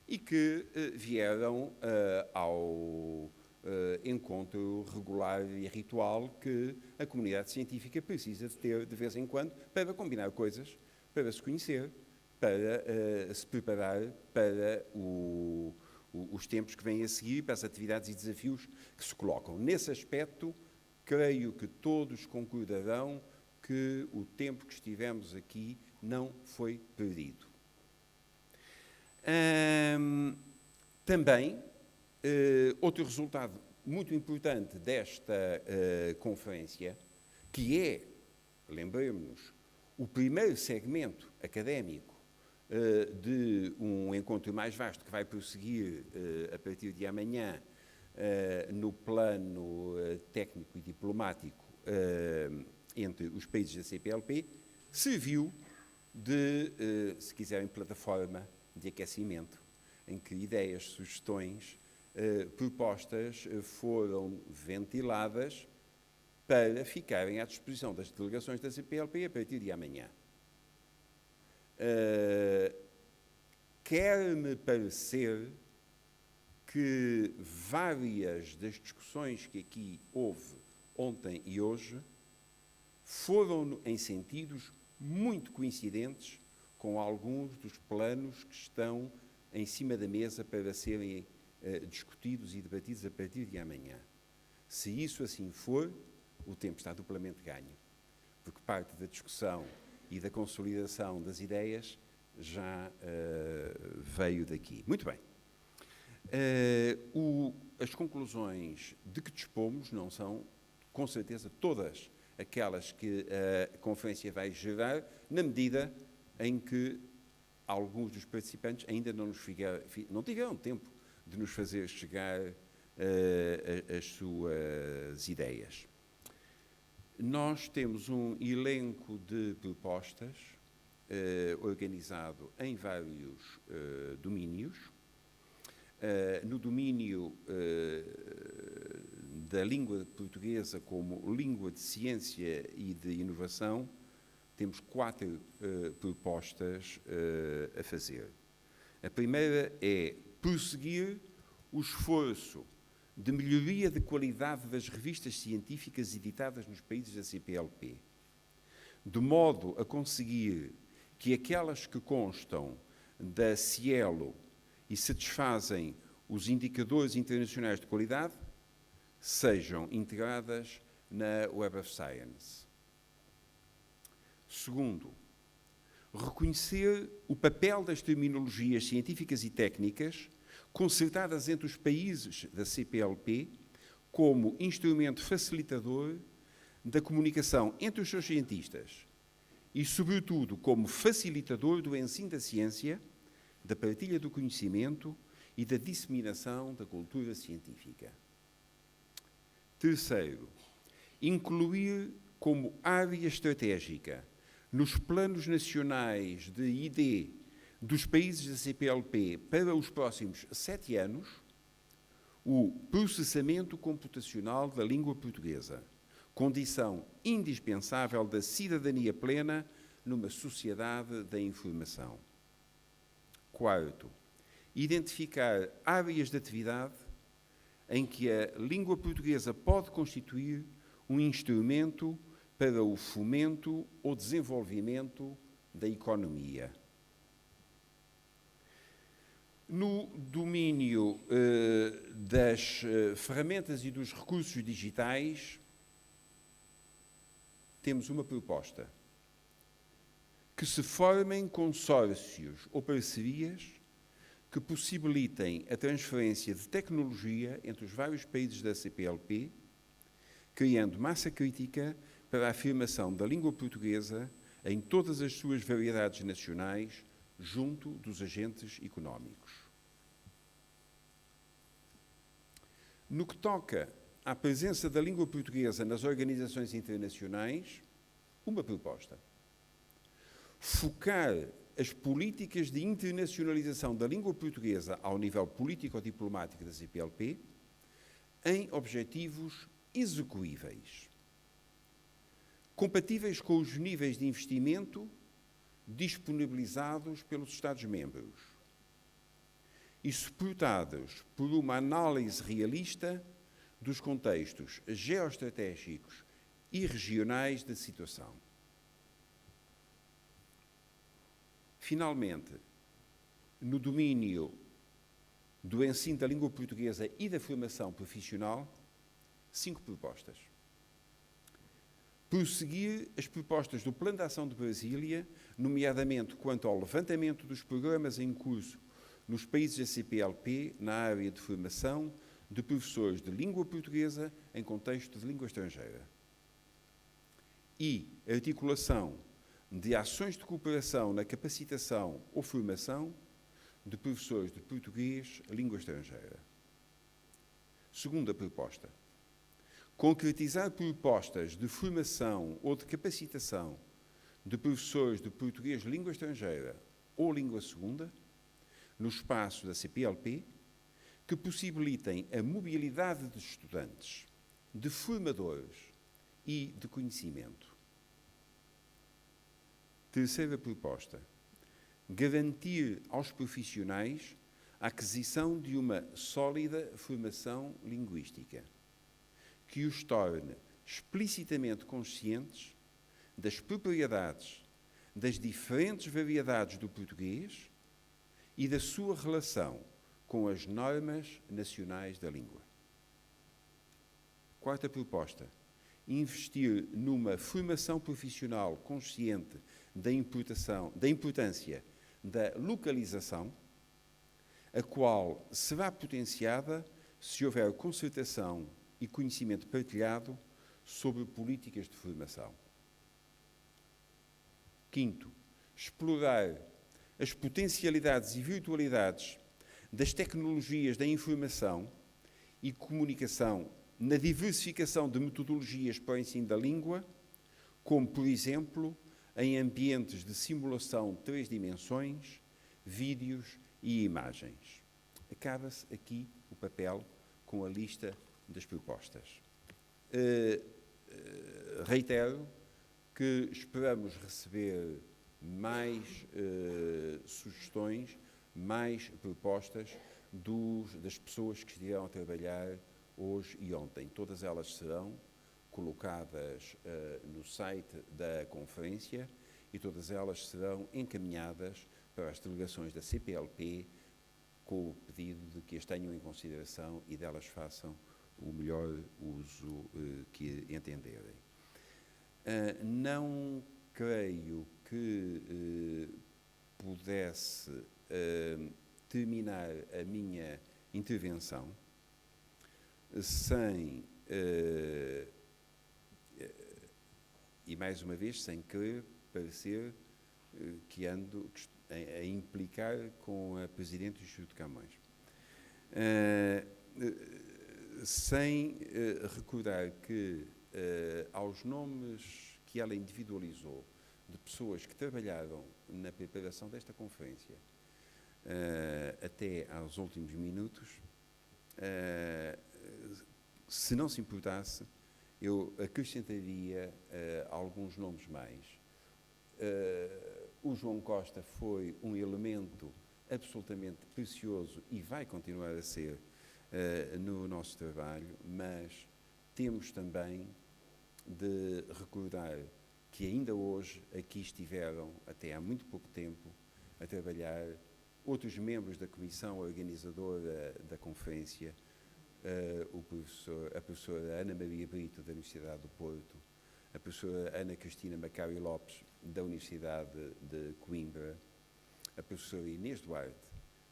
e que vieram ao encontro regular e ritual que a comunidade científica precisa de ter de vez em quando para combinar coisas, para se conhecer, para se preparar para os tempos que vêm a seguir, para as atividades e desafios que se colocam. Nesse aspecto, creio que todos concordarão que o tempo que estivemos aqui não foi perdido. Também, outro resultado muito importante desta conferência, que é, lembremos-nos, o primeiro segmento académico de um encontro mais vasto que vai prosseguir a partir de amanhã no plano técnico e diplomático entre os países da CPLP, serviu de, se quiserem, plataforma de aquecimento, em que ideias, sugestões, propostas foram ventiladas para ficarem à disposição das delegações da CPLP a partir de amanhã. Quer-me parecer que várias das discussões que aqui houve ontem e hoje foram em sentidos muito coincidentes com alguns dos planos que estão em cima da mesa para serem discutidos e debatidos a partir de amanhã. Se isso assim for, o tempo está duplamente ganho, porque parte da discussão e da consolidação das ideias já veio daqui. Muito bem. As conclusões de que dispomos não são, com certeza, todas aquelas que a conferência vai gerar, na medida em que alguns dos participantes ainda não tiveram tempo de nos fazer chegar as suas ideias. Nós temos um elenco de propostas organizado em vários domínios. No domínio da língua portuguesa como língua de ciência e de inovação, temos 4 propostas a fazer. A primeira é prosseguir o esforço de melhoria de qualidade das revistas científicas editadas nos países da CPLP, de modo a conseguir que aquelas que constam da Cielo e satisfazem os indicadores internacionais de qualidade sejam integradas na Web of Science. Segundo, reconhecer o papel das terminologias científicas e técnicas concertadas entre os países da CPLP como instrumento facilitador da comunicação entre os seus cientistas e, sobretudo, como facilitador do ensino da ciência, da partilha do conhecimento e da disseminação da cultura científica. Terceiro, incluir como área estratégica nos planos nacionais de ID dos países da CPLP para os próximos 7 anos o processamento computacional da língua portuguesa, condição indispensável da cidadania plena numa sociedade da informação. Quarto, identificar áreas de atividade em que a língua portuguesa pode constituir um instrumento para o fomento ou desenvolvimento da economia. No domínio das ferramentas e dos recursos digitais, temos uma proposta: que se formem consórcios ou parcerias que possibilitem a transferência de tecnologia entre os vários países da CPLP, criando massa crítica para a afirmação da língua portuguesa em todas as suas variedades nacionais, junto dos agentes económicos. No que toca à presença da língua portuguesa nas organizações internacionais, uma proposta: focar as políticas de internacionalização da língua portuguesa ao nível político-diplomático da CPLP em objetivos execuíveis, compatíveis com os níveis de investimento disponibilizados pelos Estados-membros e suportados por uma análise realista dos contextos geoestratégicos e regionais da situação. Finalmente, no domínio do ensino da língua portuguesa e da formação profissional, 5 propostas. Prosseguir as propostas do Plano de Ação de Brasília, nomeadamente quanto ao levantamento dos programas em curso nos países da CPLP na área de formação de professores de língua portuguesa em contexto de língua estrangeira. E articulação de ações de cooperação na capacitação ou formação de professores de português, língua estrangeira. Segunda proposta: concretizar propostas de formação ou de capacitação de professores de português, língua estrangeira ou língua segunda no espaço da CPLP que possibilitem a mobilidade de estudantes, de formadores e de conhecimento. Terceira proposta: garantir aos profissionais a aquisição de uma sólida formação linguística, que os torne explicitamente conscientes das propriedades, das diferentes variedades do português e da sua relação com as normas nacionais da língua. Quarta proposta, investir numa formação profissional consciente da importância da localização, a qual será potenciada se houver concertação e conhecimento partilhado sobre políticas de formação. Quinto, explorar as potencialidades e virtualidades das tecnologias da informação e comunicação na diversificação de metodologias para o ensino da língua, como, por exemplo, em ambientes de simulação de 3 dimensões, vídeos e imagens. Acaba-se aqui o papel com a lista das propostas. Reitero que esperamos receber mais sugestões, mais propostas das pessoas que estiveram a trabalhar hoje e ontem. Todas elas serão colocadas no site da conferência e todas elas serão encaminhadas para as delegações da CPLP com o pedido de que as tenham em consideração e delas façam o melhor uso que entenderem. Não creio que pudesse terminar a minha intervenção sem, e mais uma vez, sem querer parecer que ando a implicar com a Presidente do Instituto de Camões. Sem recordar que aos nomes que ela individualizou de pessoas que trabalharam na preparação desta conferência até aos últimos minutos, se não se importasse, eu acrescentaria alguns nomes mais. O João Costa foi um elemento absolutamente precioso e vai continuar a ser no nosso trabalho, mas temos também de recordar que ainda hoje aqui estiveram, até há muito pouco tempo, a trabalhar outros membros da comissão organizadora da conferência, a professora Ana Maria Brito, da Universidade do Porto, a professora Ana Cristina Macari Lopes, da Universidade de Coimbra, a professora Inês Duarte,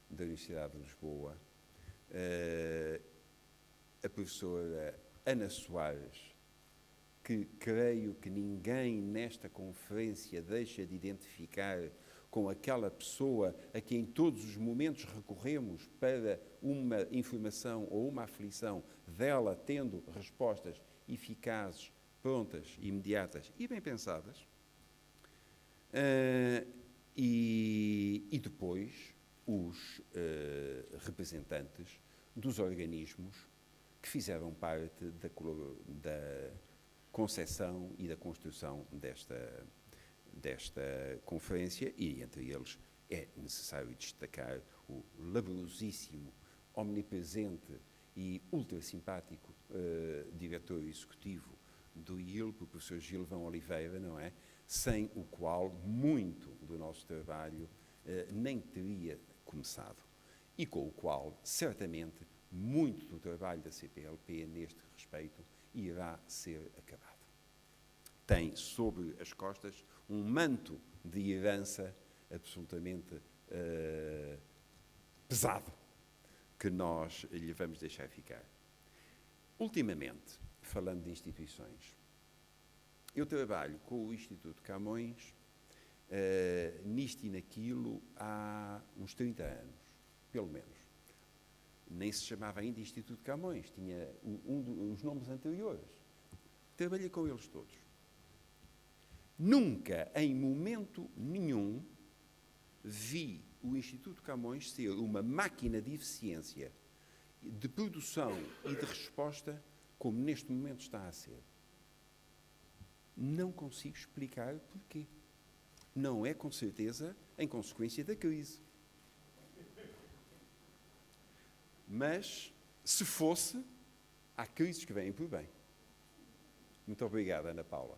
da Universidade de Lisboa, a professora Ana Soares, que creio que ninguém nesta conferência deixa de identificar com aquela pessoa a quem em todos os momentos recorremos para uma informação ou uma aflição dela, tendo respostas eficazes, prontas, imediatas e bem pensadas. E depois os representantes dos organismos que fizeram parte da concepção e da construção desta conferência, e entre eles é necessário destacar o laboriosíssimo, omnipresente e ultra simpático diretor executivo do ILP, o professor Gilvão Oliveira, não é? Sem o qual muito do nosso trabalho nem teria começado, e com o qual, certamente, muito do trabalho da CPLP neste respeito irá ser acabado. Tem sobre as costas um manto de herança absolutamente pesado que nós lhe vamos deixar ficar. Ultimamente, falando de instituições, eu trabalho com o Instituto Camões nisto e naquilo há uns 30 anos, pelo menos. Nem se chamava ainda Instituto Camões, tinha os nomes anteriores. Trabalhei com eles todos. Nunca, em momento nenhum, vi o Instituto Camões ser uma máquina de eficiência, de produção e de resposta como neste momento está a ser. Não consigo explicar porquê. Não é, com certeza, em consequência da crise. Mas, se fosse, há crises que vêm por bem. Muito obrigado, Ana Paula.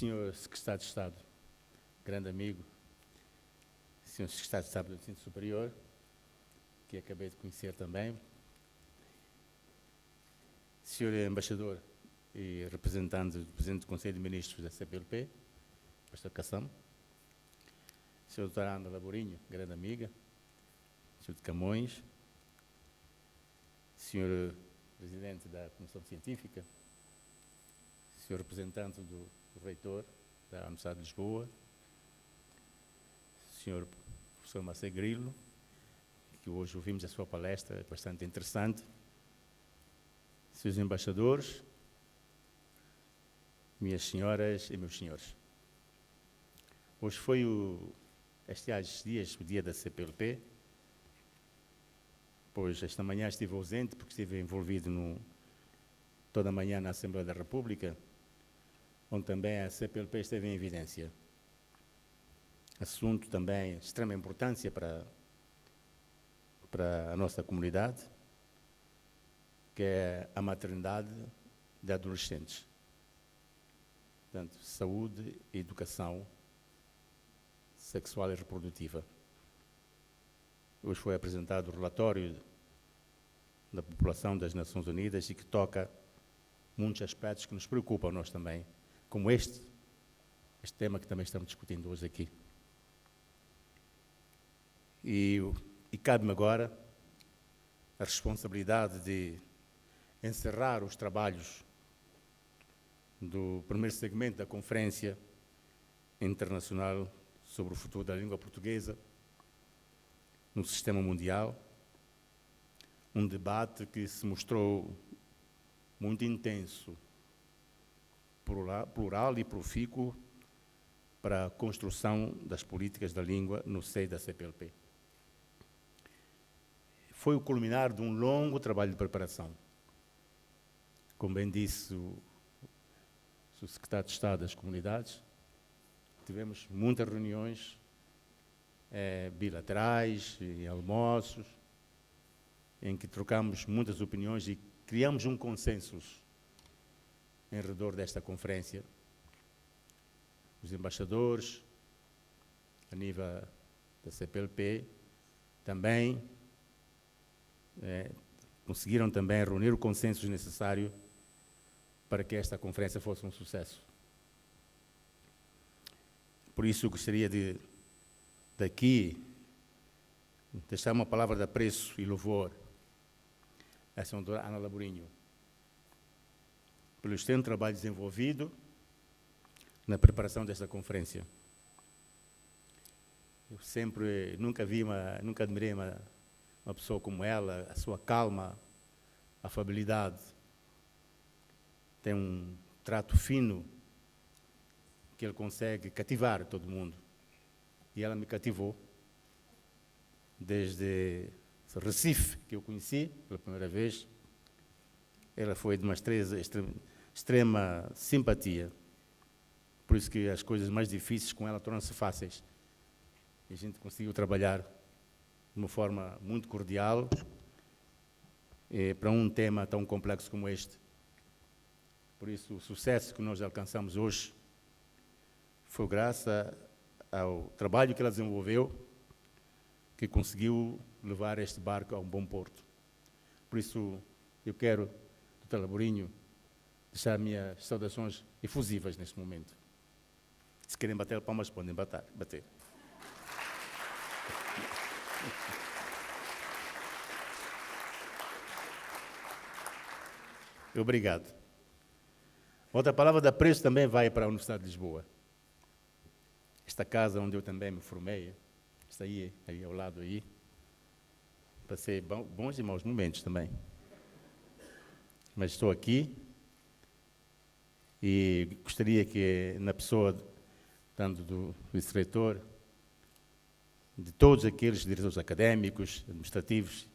Senhor Secretário de Estado, grande amigo, Senhor Secretário de Estado do Ensino Superior, que acabei de conhecer também, Senhor Embaixador e representante do Presidente do Conselho de Ministros da CPLP, Pastor Cassam, Sr. Dr. Ana Laborinho, grande amiga, Sr. de Camões, Sr. Presidente da Comissão Científica, Sr. Representante do Reitor da Universidade de Lisboa, Sr. Professor Marcelo Grilo, que hoje ouvimos a sua palestra, bastante interessante, Srs. Embaixadores, minhas senhoras e meus senhores. Hoje foi estes dias, o dia da CPLP, pois esta manhã estive ausente porque estive envolvido toda a manhã na Assembleia da República, onde também a CPLP esteve em evidência. Assunto também de extrema importância para a nossa comunidade, que é a maternidade de adolescentes. Portanto, saúde e educação sexual e reprodutiva. Hoje foi apresentado o relatório da população das Nações Unidas e que toca muitos aspectos que nos preocupam a nós também, como este tema que também estamos discutindo hoje aqui. E cabe-me agora a responsabilidade de encerrar os trabalhos do primeiro segmento da Conferência Internacional sobre o Futuro da Língua Portuguesa no Sistema Mundial, um debate que se mostrou muito intenso, plural e profícuo para a construção das políticas da língua no seio da CPLP. Foi o culminar de um longo trabalho de preparação. Como bem disse o Secretário de Estado das Comunidades, tivemos muitas reuniões bilaterais e almoços, em que trocamos muitas opiniões e criamos um consenso em redor desta conferência. Os embaixadores, a nível da CPLP, também conseguiram também reunir o consenso necessário para que esta conferência fosse um sucesso. Por isso, eu gostaria de, daqui, deixar uma palavra de apreço e louvor à senhora Ana Laborinho, pelo extenso trabalho desenvolvido na preparação desta conferência. Eu nunca admirei uma pessoa como ela, a sua calma, afabilidade, tem um trato fino que ele consegue cativar todo mundo. E ela me cativou desde Recife, que eu conheci pela primeira vez. Ela foi de uma extrema simpatia. Por isso que as coisas mais difíceis com ela tornam-se fáceis. E a gente conseguiu trabalhar de uma forma muito cordial para um tema tão complexo como este. Por isso, o sucesso que nós alcançamos hoje foi graças ao trabalho que ela desenvolveu, que conseguiu levar este barco a um bom porto. Por isso, eu quero, Dr. Laborinho, deixar minhas saudações efusivas neste momento. Se querem bater palmas, podem bater. Obrigado. Outra palavra de apreço também vai para a Universidade de Lisboa. Esta casa onde eu também me formei, está aí ao lado aí. Passei bons e maus momentos também. Mas estou aqui e gostaria que, na pessoa tanto do vice-reitor, de todos aqueles diretores académicos, administrativos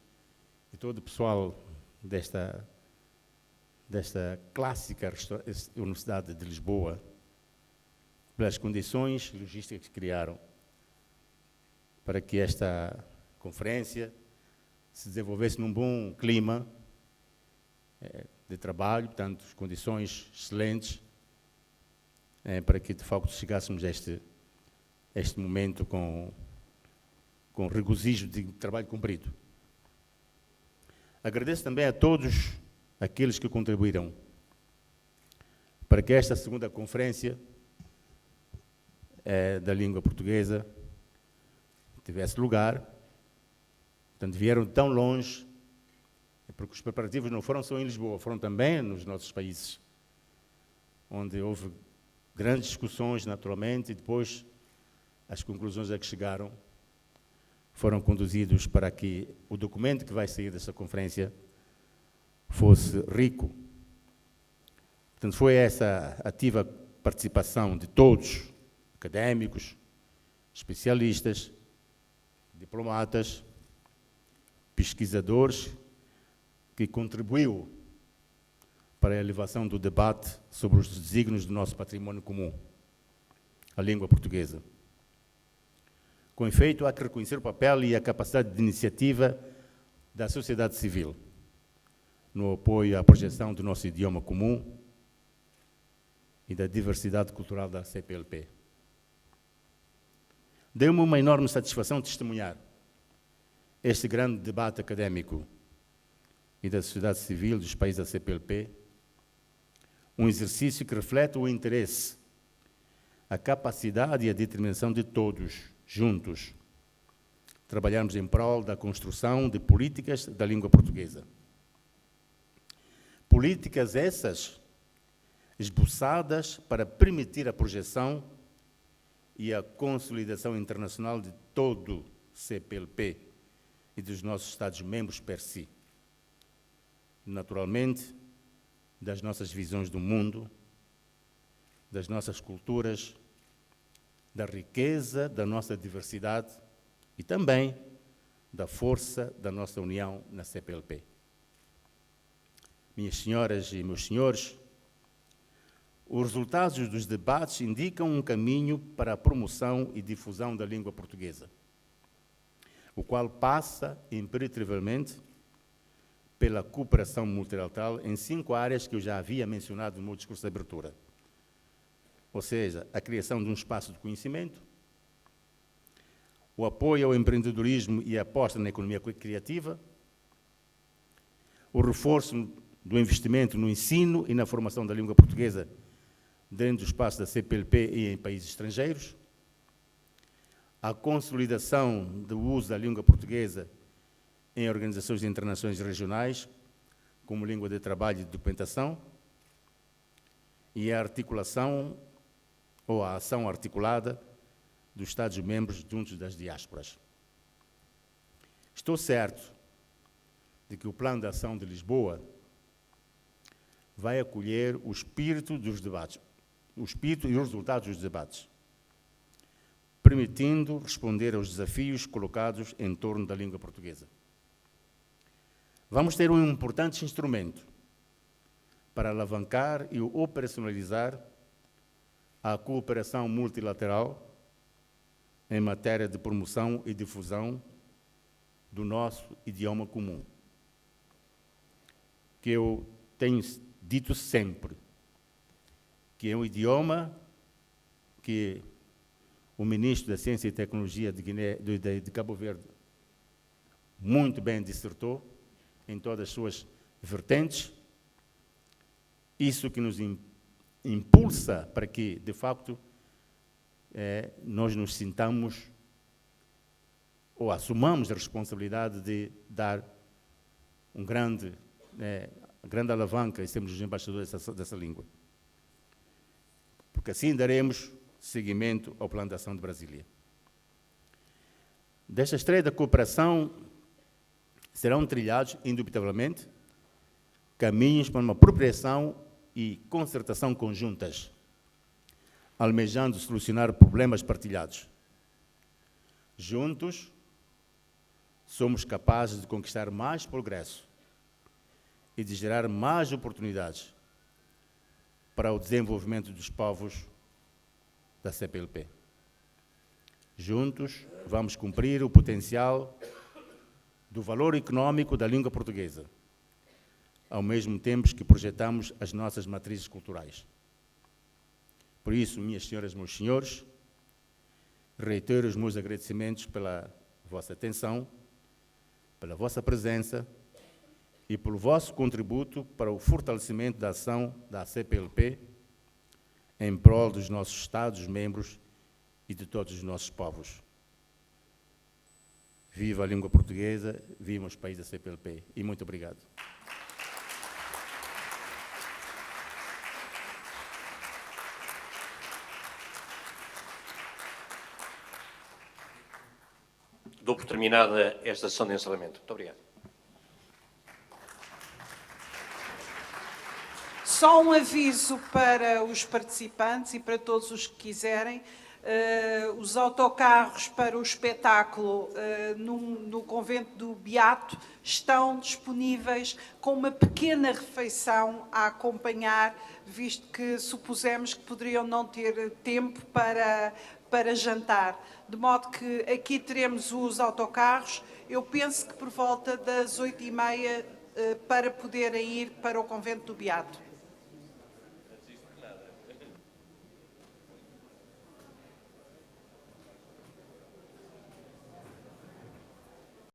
e todo o pessoal desta clássica Universidade de Lisboa, pelas condições logísticas que criaram para que esta conferência se desenvolvesse num bom clima de trabalho, portanto, condições excelentes, para que, de facto, chegássemos a este momento com regozijo de trabalho cumprido. Agradeço também a todos aqueles que contribuíram para que esta segunda conferência da língua portuguesa tivesse lugar. Portanto, vieram tão longe, porque os preparativos não foram só em Lisboa, foram também nos nossos países, onde houve grandes discussões, naturalmente, e depois as conclusões a que chegaram foram conduzidos para que o documento que vai sair dessa conferência fosse rico. Portanto, foi essa ativa participação de todos, académicos, especialistas, diplomatas, pesquisadores, que contribuiu para a elevação do debate sobre os desígnios do nosso património comum, a língua portuguesa. Com efeito, há que reconhecer o papel e a capacidade de iniciativa da sociedade civil no apoio à projeção do nosso idioma comum e da diversidade cultural da CPLP. Deu-me uma enorme satisfação testemunhar este grande debate académico e da sociedade civil dos países da CPLP, um exercício que reflete o interesse, a capacidade e a determinação de todos, juntos, trabalharmos em prol da construção de políticas da língua portuguesa. Políticas essas esboçadas para permitir a projeção e a consolidação internacional de todo o CPLP e dos nossos Estados-membros per si. Naturalmente, das nossas visões do mundo, das nossas culturas, da riqueza da nossa diversidade e também da força da nossa união na CPLP. Minhas senhoras e meus senhores, os resultados dos debates indicam um caminho para a promoção e difusão da língua portuguesa, o qual passa, impetravelmente, pela cooperação multilateral em 5 áreas que eu já havia mencionado no meu discurso de abertura. Ou seja, a criação de um espaço de conhecimento, o apoio ao empreendedorismo e a aposta na economia criativa, o reforço do investimento no ensino e na formação da língua portuguesa dentro do espaço da CPLP e em países estrangeiros, a consolidação do uso da língua portuguesa em organizações internacionais regionais, como língua de trabalho e de documentação, e a articulação ou a ação articulada dos Estados-membros juntos das diásporas. Estou certo de que o Plano de Ação de Lisboa vai acolher o espírito dos debates, o espírito e os resultados dos debates, permitindo responder aos desafios colocados em torno da língua portuguesa. Vamos ter um importante instrumento para alavancar e operacionalizar a cooperação multilateral em matéria de promoção e difusão do nosso idioma comum, que eu tenho dito sempre, que é um idioma que o ministro da Ciência e Tecnologia de Cabo Verde muito bem dissertou em todas as suas vertentes. Isso que nos impulsa para que, de facto, nós nos sintamos ou assumamos a responsabilidade de dar grande alavanca e sermos os embaixadores dessa língua. Porque assim daremos seguimento ao Plano de Ação de Brasília. Desta estreita cooperação serão trilhados, indubitavelmente, caminhos para uma apropriação e concertação conjuntas, almejando solucionar problemas partilhados. Juntos, somos capazes de conquistar mais progresso e de gerar mais oportunidades para o desenvolvimento dos povos da CPLP. Juntos, vamos cumprir o potencial do valor econômico da língua portuguesa, ao mesmo tempo que projetamos as nossas matrizes culturais. Por isso, minhas senhoras e meus senhores, reitero os meus agradecimentos pela vossa atenção, pela vossa presença e pelo vosso contributo para o fortalecimento da ação da CPLP em prol dos nossos Estados-membros e de todos os nossos povos. Viva a língua portuguesa, viva os países da CPLP e muito obrigado. Dou por terminada esta sessão de encerramento. Muito obrigado. Só um aviso para os participantes e para todos os que quiserem. Os autocarros para o espetáculo no convento do Beato estão disponíveis com uma pequena refeição a acompanhar, visto que supusemos que poderiam não ter tempo para jantar. De modo que aqui teremos os autocarros, eu penso que por volta das 8h30 para poderem ir para o convento do Beato.